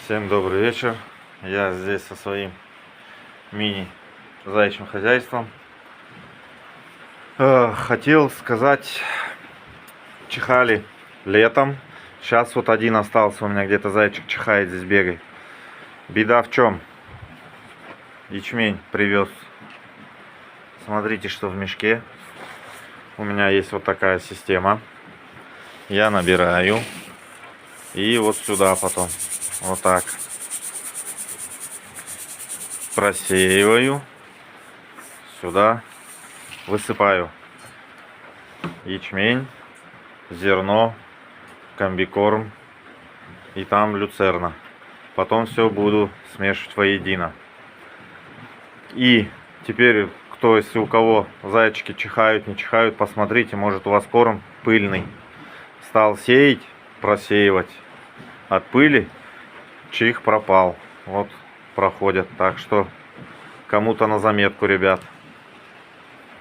Всем добрый вечер. Я здесь со своим мини-заячьим хозяйством. Хотел сказать, чихали летом. Сейчас вот один остался у меня, где-то зайчик чихает, здесь бегает. Беда в чем? Ячмень привез. Смотрите, что в мешке. У меня есть вот такая система. Я набираю. И вот сюда потом. Вот так. Просеиваю. Сюда высыпаю ячмень, зерно, комбикорм и там люцерна. Потом все буду смешивать воедино. И теперь, если у кого зайчики чихают, не чихают, посмотрите, может у вас корм пыльный. Стал сеять, просеивать. От пыли чих пропал. Вот проходят. Так что кому-то на заметку, ребят.